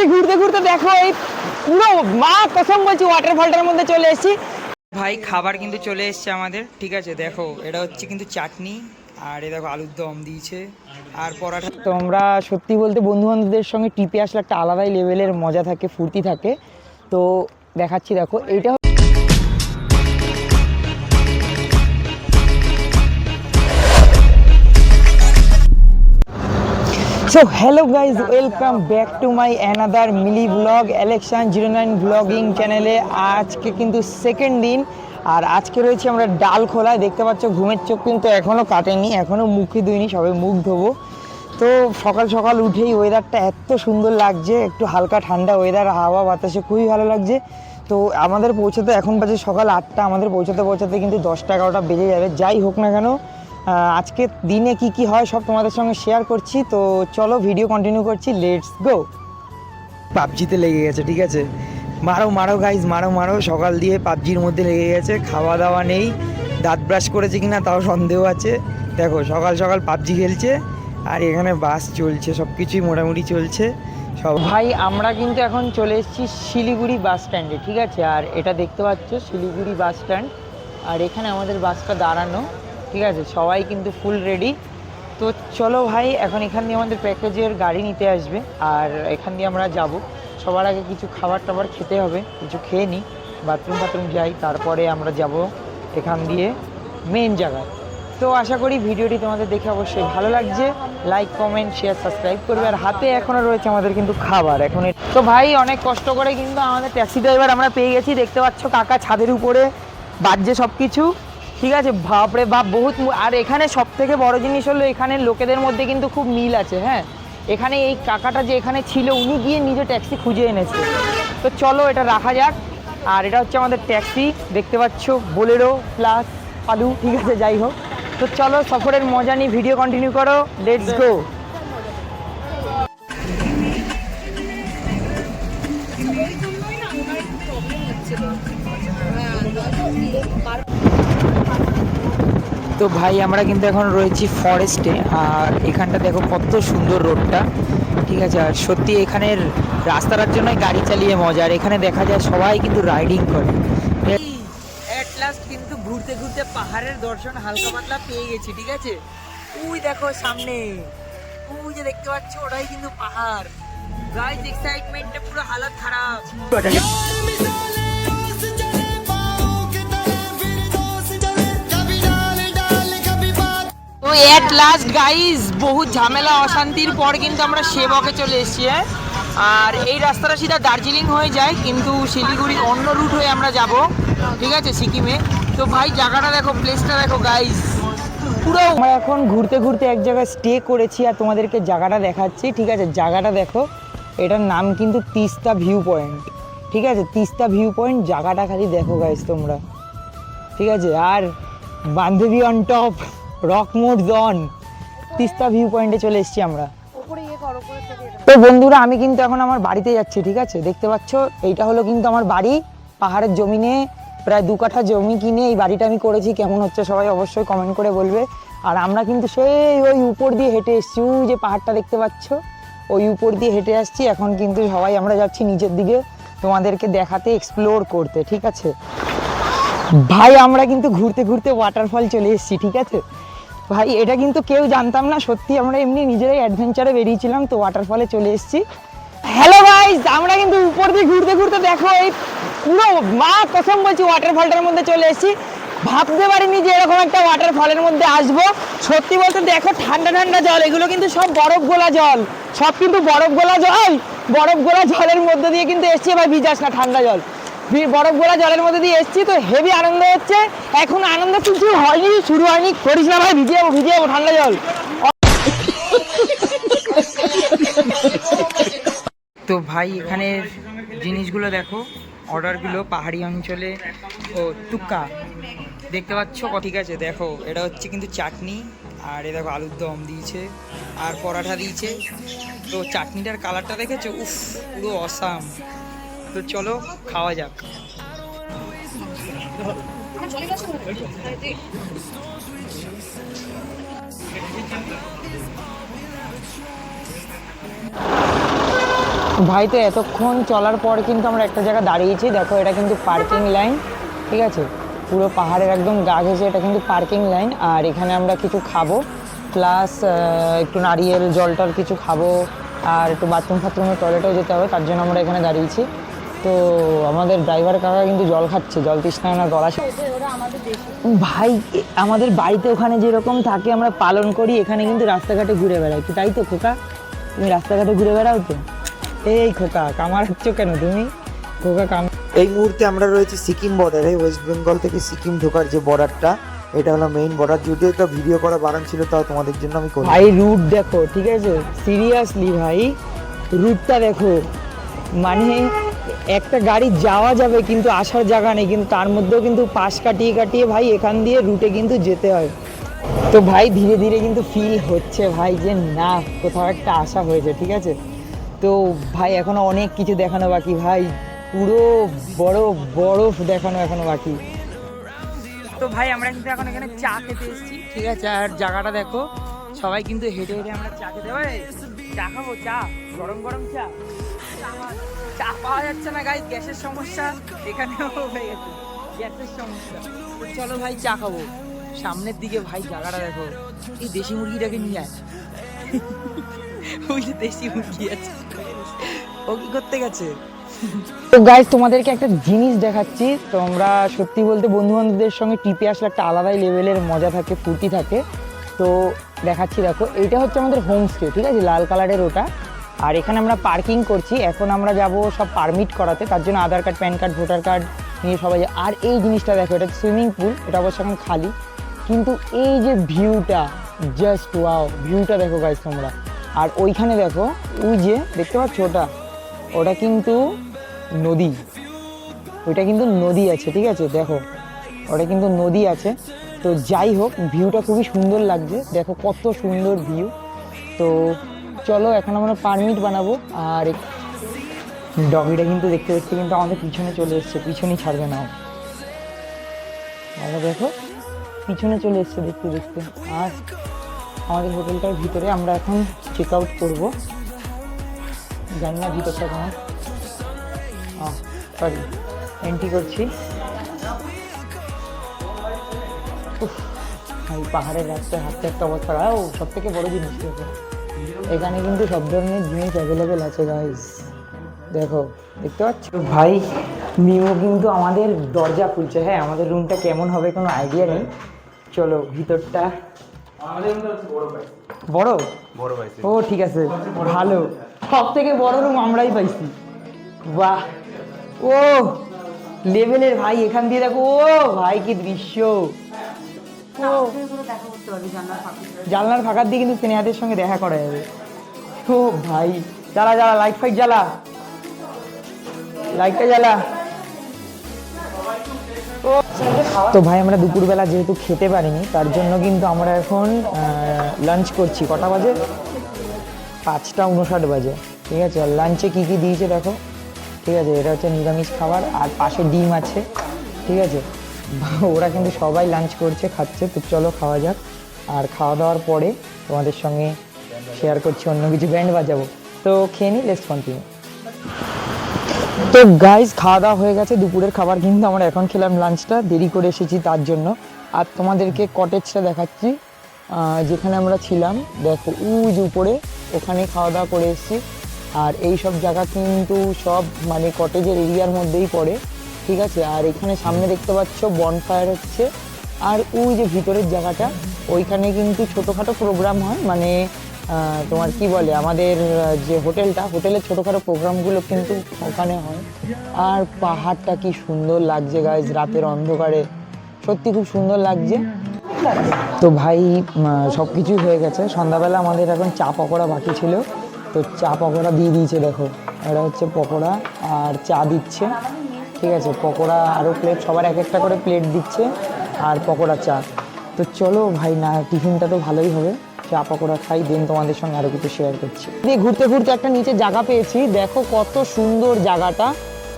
দিয়ে ঘুরতে ঘুরতে দেখো এই পুরো মা কসম বলছি ওয়াটারফলটার মধ্যে চলে এসেছি। ভাই খাবার কিন্তু চলে এসছে আমাদের, ঠিক আছে দেখো এটা হচ্ছে কিন্তু চাটনি, আর এ দেখো আলুর দম দিয়েছে আর পরাঠা। তোমরা সত্যি বলতে বন্ধু বান্ধবদের সঙ্গে ট্রিপে আসলে একটা আলাদাই লেভেলের মজা থাকে, ফুর্তি থাকে। তো দেখাচ্ছি দেখো এইটা। So hello guys, welcome back to my another mini vlog Election 09 vlogging চ্যানেলে। আজকে কিন্তু সেকেন্ড দিন, আর আজকে রয়েছে আমরা ডালখোলায়। দেখতে পাচ্ছ ঘুমের চোখ কিন্তু এখনও কাটেনি, এখনও মুখে ধুইনি, সবে মুখ ধোবো। তো সকাল সকাল উঠেই ওয়েদারটা এত সুন্দর লাগছে, একটু হালকা ঠান্ডা ওয়েদার, হাওয়া বাতাসে খুবই ভালো লাগছে। তো আমাদের পৌঁছাতে এখন বাজে সকাল 8টা, আমাদের পৌঁছাতে কিন্তু 10টা-11টা বেজে যাবে। যাই হোক না কেন, আজকে দিনে কি কি হয় সব তোমাদের সঙ্গে শেয়ার করছি। তো চলো ভিডিও কন্টিনিউ করছি, লেটস গো। পাবজিতে লেগে গেছে, ঠিক আছে, মারো মারো গাইজ, মারো মারো। সকাল দিয়ে পাবজির মধ্যে লেগে গেছে, খাওয়া দাওয়া নেই, দাঁত ব্রাশ করেছে কিনা তাও সন্দেহ আছে। দেখো সকাল সকাল পাবজি খেলছে, আর এখানে বাস চলছে, সব কিছুই মোটামুটি চলছে সব। ভাই আমরা কিন্তু এখন চলে এসেছি শিলিগুড়ি বাস স্ট্যান্ডে, ঠিক আছে, আর এটা দেখতে পাচ্ছ শিলিগুড়ি বাস স্ট্যান্ড, আর এখানে আমাদের বাসটা দাঁড়ানো, ঠিক আছে, সবাই কিন্তু ফুল রেডি। তো চলো ভাই, এখন এখান দিয়ে আমাদের প্যাকেজের গাড়ি নিতে আসবে, আর এখান দিয়ে আমরা যাব। সবার আগে কিছু খাবার টাবার খেতে হবে, কিছু খেয়ে নিই, বাথরুম যাই, তারপরে আমরা যাব এখান দিয়ে মেন জায়গায়। তো আশা করি ভিডিওটি তোমাদের দেখে অবশ্যই ভালো লাগছে। লাইক কমেন্ট শেয়ার সাবস্ক্রাইব করবে। আর হাতে এখনও রয়েছে আমাদের কিন্তু খাবার এখন। তো ভাই অনেক কষ্ট করে কিন্তু আমাদের ট্যাক্সি ড্রাইভার আমরা পেয়ে গেছি। দেখতে পাচ্ছ কাকা ছাদের উপরে বাজছে সব কিছু, ঠিক আছে, বাপরে বাপ বহুত। আর এখানে সব থেকে বড় জিনিস হলো এখানে লোকেদের মধ্যে কিন্তু খুব মিল আছে। হ্যাঁ, এখানে এই কাকাটা যে এখানে ছিল উনি গিয়ে নিজে ট্যাক্সি খুঁজে এনেছে। তো চলো এটা রাখা যাক। আর এটা হচ্ছে আমাদের ট্যাক্সি, দেখতে পাচ্ছ বোলেরো প্লাস পালু, ঠিক আছে, যাই হোক। তো চলো সফরের মজা নিয়ে ভিডিও কন্টিনিউ করো, লেটস গো। তো ভাই আমরা কিন্তু এখন রয়েছি ফরেস্টে, আর এখানটা দেখো কত সুন্দর রোডটা, ঠিক আছে। আর সত্যি এখানের রাস্তাটার জন্যই গাড়ি চালিয়ে মজা। আর এখানে দেখা যায় সবাই কিন্তু রাইডিং করে। এট লাস্ট কিন্তু ঘুরতে ঘুরতে পাহাড়ের দর্শন হালকা পাতলা পেয়ে গেছি, ঠিক আছে। ওই দেখো সামনে, ওই যে দেখতে পাচ্ছ ওটাই কিন্তু পাহাড়। গাইস এক্সাইটমেন্টে পুরো হালত খারাপ। তো এট লাস্ট গাইজ বহুত ঝামেলা অশান্তির পর কিন্তু আমরা সেবকে চলে এসেছি। আর এই রাস্তাটা সিধা দার্জিলিং হয়ে যায়, কিন্তু শিলিগুড়ি অন্য রুট হয়ে আমরা যাব, ঠিক আছে, সিকিমে। তো ভাই জায়গাটা দেখো, প্লেসটা দেখো গাইজ পুরো। আমরা এখন ঘুরতে ঘুরতে এক জায়গায় স্টে করেছি, আর তোমাদেরকে জায়গাটা দেখাচ্ছি, ঠিক আছে। জায়গাটা দেখো, এটার নাম কিন্তু তিস্তা ভিউ পয়েন্ট, ঠিক আছে, তিস্তা ভিউ পয়েন্ট। জায়গাটা খালি দেখো গাইজ তোমরা, ঠিক আছে। আর বান্ধবী অন টপ, রক মোড জন, তিস্তা ভিউ পয়েন্টে চলে এসেছি আমরা। তো বন্ধুরা আমি কিন্তু এখন আমার বাড়িতে যাচ্ছি, ঠিক আছে। দেখতে পাচ্ছ এইটা হলো কিন্তু আমার বাড়ি, পাহাড়ের জমিনে প্রায় 2 কাঠা জমি কিনে এই বাড়িটা আমি করেছি। কেমন হচ্ছে সবাই অবশ্যই কমেন্ট করে বলবে। আর আমরা কিন্তু সেই ওই উপর দিয়ে হেঁটে এসেছি, ওই যে পাহাড়টা দেখতে পাচ্ছ ওই উপর দিয়ে হেঁটে আসছি। এখন কিন্তু সবাই আমরা যাচ্ছি নিচের দিকে তোমাদেরকে দেখাতে, এক্সপ্লোর করতে, ঠিক আছে। ভাই আমরা কিন্তু ঘুরতে ঘুরতে ওয়াটারফল চলে এসেছি, ঠিক আছে। ভাই এটা কিন্তু কেউ জানতাম না, সত্যি আমরা এমনি নিজেরাই অ্যাডভেঞ্চারে বেরিয়েছিলাম, তো ওয়াটারফলে চলে এসেছি। হ্যালো গাইস, আমরা কিন্তু উপর দিয়ে ঘুরতে ঘুরতে দেখো এই পুরো মা কসম বলছি ওয়াটারফলটার মধ্যে চলে এসেছি। ভাবতে পারিনি যে এরকম একটা ওয়াটারফলের মধ্যে আসবো। সত্যি বলতে দেখো ঠান্ডা ঠান্ডা জল, এগুলো কিন্তু সব বরফ গোলা জল, সব কিন্তু বরফ গোলা জল। বরফ গোলা জলের মধ্যে দিয়ে কিন্তু এসছি, ভাই ভিজাস না, ঠান্ডা জল, বরফ গোলা জলের মধ্যে দিয়ে এসছি। তো হেভি আনন্দ হচ্ছে, এখন আনন্দ কিছু হয়নি, শুরু হয়নি, করিস না ভাই, ভিজে যাবো ঠান্ডা জল। তো ভাই এখানের জিনিসগুলো দেখো, অর্ডারগুলো পাহাড়ি অঞ্চলে ও টুক্কা দেখতে পাচ্ছ, ঠিক আছে। দেখো এটা হচ্ছে কিন্তু চাটনি, আর এ দেখো আলুর দম দিয়েছে আর পরাঠা দিয়েছে। তো চাটনিটার কালারটা দেখেছো, উফ পুরো অসাম। তো চলো খাওয়া যাক। ভাই তো এতক্ষণ চলার পর কিন্তু আমরা একটা জায়গা দাঁড়িয়েছি, দেখো এটা কিন্তু পার্কিং লাইন, ঠিক আছে, পুরো পাহাড়ের একদম গা ঘেঁষে এটা কিন্তু পার্কিং লাইন। আর এখানে আমরা কিছু খাবো, প্লাস একটু নারিয়েল জলটার কিছু খাবো, আর একটু বাথরুমের টয়লেটেও যেতে হবে, তার জন্য আমরা এখানে দাঁড়িয়েছি। তো আমাদের ড্রাইভার কাকা কিন্তু জল খাচ্ছে, জল তৃষ্ণায় না গলা। ভাই আমাদের বাড়িতে ওখানে যেরকম থাকে আমরা পালন করি, এখানে কিন্তু রাস্তাঘাটে ঘুরে বেড়াই, কি তাই তো খোকা? তুমি রাস্তাঘাটে ঘুরে বেড়াও তো? এই খোকা কামাচ্ছ কেন তুমি? খোকা এই মুহূর্তে আমরা রয়েছি সিকিম বর্ডারে, ওয়েস্ট বেঙ্গল থেকে সিকিম ঢোকার যে বর্ডারটা, এটা হলো মেইন বর্ডার। যদিও এটা ভিডিও করা বারণ ছিল, তাও তোমাদের জন্য আমি করি। ভাই রুট দেখো, ঠিক আছে, সিরিয়াসলি ভাই রুটটা দেখো, মানে একটা গাড়ি যাওয়া যাবে কিন্তু আসার জায়গা নেই, কিন্তু তার মধ্যেও কিন্তু পাশ কাটিয়ে কাটিয়ে ভাই এখান দিয়ে রুটে কিন্তু যেতে হয়। তো ভাই ধীরে ধীরে কিন্তু ফিল হচ্ছে ভাই যে না কোথাও একটা আসা হয়েছে, ঠিক আছে। তো ভাই এখনো অনেক কিছু দেখানো বাকি ভাই, পুরো বরফ দেখানো এখনো বাকি। তো ভাই আমরা কিন্তু এখন এখানে চা খেতে এসেছি, ঠিক আছে, আর জায়গাটা দেখো, সবাই কিন্তু হেঁটে হেঁটে আমরা চা খেতে পারি। চা খাবো, চা গরম গরম চা। চা পাওয়া যাচ্ছে না গাইস, গ্যাসের সমস্যা এখানেও হয়ে গেছে, গ্যাসের সমস্যা। তো চলো ভাই চা খাবো। সামনের দিকে ভাই জায়গাটা দেখো, এই দেশি মুরগিটাকে নিয়ে আয়। ওই যে দেশি মুরগি আছে, ও কি করতে গেছে? তো গাইস তোমাদেরকে একটা জিনিস দেখাচ্ছি, তোমরা সত্যি বলতে বন্ধু বান্ধবদের সঙ্গে ট্রিপে আসলে একটা আলাদাই লেভেলের মজা থাকে, ফুর্তি থাকে। তো দেখাচ্ছি, দেখো এইটা হচ্ছে আমাদের হোমস্টে, ঠিক আছে, লাল কালারের ওটা। আর এখানে আমরা পার্কিং করছি, এখন আমরা যাব সব পারমিট করাতে, তার জন্য Aadhaar card, PAN card, voter card নিয়ে সবাই। আর এই জিনিসটা দেখো, এটা সুইমিং পুল, এটা অবশ্য এখন খালি, কিন্তু এই যে ভিউটা, জাস্ট ওয়াও, ভিউটা দেখো গাইস তোমরা। আর ওইখানে দেখো, ওই যে দেখতে পাচ্ছ ওটা কিন্তু নদী, ওইটা কিন্তু নদী আছে, ঠিক আছে, দেখো ওটা কিন্তু নদী আছে। তো যাই হোক, ভিউটা খুবই সুন্দর লাগছে, দেখো কত সুন্দর ভিউ। তো চলো এখন আমরা পারমিট বানাবো। আর ডগিটা কিন্তু দেখতে দেখতে কিন্তু আমাদের পিছনে চলে এসছে, পিছনেই ছাড়বে না, আমরা দেখো পিছনে চলে এসছে দেখতে দেখতে। আর আমাদের হোটেলটার ভিতরে আমরা এখন চেক আউট করবো, জানি না ভিতরটা কেমন, সরি এন্ট্রি করছি। পাহাড়ের রাস্তায় হাঁটতে একটা অবস্থা, ও সব থেকে বড় জিনিস দেখো, এখানে কিন্তু সব ধরনের জিনিস অ্যাভেলেবেল আছে গাইস, দেখো দেখতে পাচ্ছ। ভাই মিমো কিন্তু আমাদের দরজা খুলছে, হ্যাঁ আমাদের রুমটা কেমন হবে কোনো আইডিয়া নেই, চলো ভিতরটা। বড় ও ঠিক আছে, ভালো, সব থেকে বড় রুম আমরাই পাইছি, বাহ, ও লেভেলের ভাই, এখান দিয়ে দেখো, ও ভাই কি দৃশ্য, ও জানলার ফাঁকার দিয়ে কিন্তু স্নেহাদের সঙ্গে দেখা করা যাবে। ও ভাই জ্বালা লাইট ফাইট জ্বালা, লাইটটা জ্বালা। তো ভাই আমরা দুপুরবেলা যেহেতু খেতে পারিনি, তার জন্য কিন্তু আমরা এখন লাঞ্চ করছি। কটা বাজে? 5:59 বাজে, ঠিক আছে। আর লাঞ্চে কী কী দিয়েছে দেখো, ঠিক আছে, এটা হচ্ছে নিরামিষ খাবার, আর পাশে ডিম আছে, ঠিক আছে। ওরা কিন্তু সবাই লাঞ্চ করছে, খাচ্ছে। তো চলো খাওয়া যাক, আর খাওয়া দাওয়ার পরে তোমাদের সঙ্গে শেয়ার করছি অন্য কিছু, ব্যান্ড বাজাবো। তো খেয়ে নিই, লেটস কন্টিনিউ। তো গাইজ খাওয়া দাওয়া হয়ে গেছে, দুপুরের খাবার কিন্তু আমরা এখন খেলাম, লাঞ্চটা দেরি করে এসেছি তার জন্য। আর তোমাদেরকে কটেজটা দেখাচ্ছি যেখানে আমরা ছিলাম, দেখো ওই যে উপরে, ওখানে খাওয়া দাওয়া করে এসেছি। আর এই সব জায়গা কিন্তু সব মানে কটেজের এরিয়ার মধ্যেই পড়ে, ঠিক আছে। আর এখানে সামনে দেখতে পাচ্ছ বনফায়ার হচ্ছে, আর ওই যে ভিতরের জায়গাটা, ওইখানে কিন্তু ছোটোখাটো প্রোগ্রাম হয়, মানে তোমার কি বলে, আমাদের যে হোটেলের ছোটোখাটো প্রোগ্রামগুলো কিন্তু ওখানে হয়। আর পাহাড়টা কি সুন্দর লাগছে গাইজ, রাতের অন্ধকারে সত্যি খুব সুন্দর লাগছে। তো ভাই সব কিছুই হয়ে গেছে, সন্ধ্যাবেলা আমাদের এখন চা পকোড়া বাকি ছিল, তো চা পকোড়া দিয়ে দিয়েছে, দেখো এটা হচ্ছে পকোড়া আর চা দিচ্ছে, ঠিক আছে। পকোড়া আরও প্লেট, সবার এক একটা করে প্লেট দিচ্ছে, আর পকোড়া চা। তো চলো ভাই, না টিফিনটা তো ভালোই হবে, চা পকোড়া খাই, দেন তোমাদের সঙ্গে আরও কিছু শেয়ার করছি। দিয়ে ঘুরতে ঘুরতে একটা নিচে জায়গা পেয়েছি, দেখো কত সুন্দর জায়গাটা,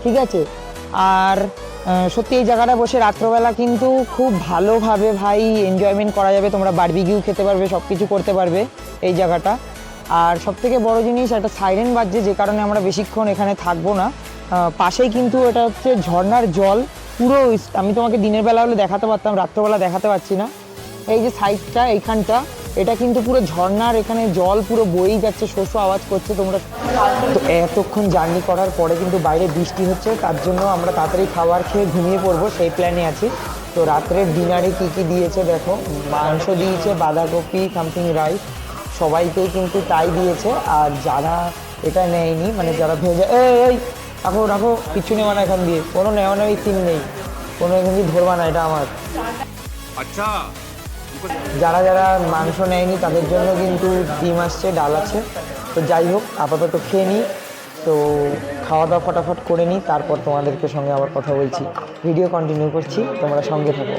ঠিক আছে। আর সত্যি এই জায়গাটা বসে রাত্রবেলা কিন্তু খুব ভালোভাবে ভাই এনজয়মেন্ট করা যাবে, তোমরা বারবিকিউ খেতে পারবে, সব কিছু করতে পারবে এই জায়গাটা। আর সবথেকে বড় জিনিস একটা সাইরেন বাজছে, যে কারণে আমরা বেশিক্ষণ এখানে থাকবো না। পাশেই কিন্তু এটা হচ্ছে ঝর্ণার জল পুরো। আমি তোমাকে দিনের বেলা হলে দেখাতে পারতাম, রাত্রবেলা দেখাতে পারছি না। এই যে সাইডটা এইখানটা, এটা কিন্তু পুরো ঝর্ণার, এখানে জল পুরো বয়েই যাচ্ছে, শো শো আওয়াজ করছে তোমরা। তো এতক্ষণ জার্নি করার পরে কিন্তু বাইরে বৃষ্টি হচ্ছে, তার জন্য আমরা তাড়াতাড়ি খাবার খেয়ে ঘুমিয়ে পড়বো সেই প্ল্যানে আছি। তো রাত্রের ডিনারে কী কী দিয়েছে দেখো, মাংস দিয়েছে, বাঁধাকপি, সামথিং রাইস, সবাইকেই কিন্তু তাই দিয়েছে। আর যারা এটা নেয়নি, মানে যারা ভেজে, এই রাখো রাখো, কিচ্ছু নেওয়া না এখান দিয়ে, কোনো নেওয়া নেওয়াই সিন নেই, কোনো এখান দিয়ে ধরবা না, এটা আমার। আচ্ছা, যারা যারা মাংস নেয়নি তাদের জন্য কিন্তু ডিম আসছে, ডাল আছে। তো যাই হোক, আপাতত খেয়ে নিই। তো খাওয়া দাওয়া ফটাফট করে নিই, তারপর তোমাদেরকে সঙ্গে আবার কথা বলছি, ভিডিও কন্টিনিউ করছি, তোমরা সঙ্গে থাকো।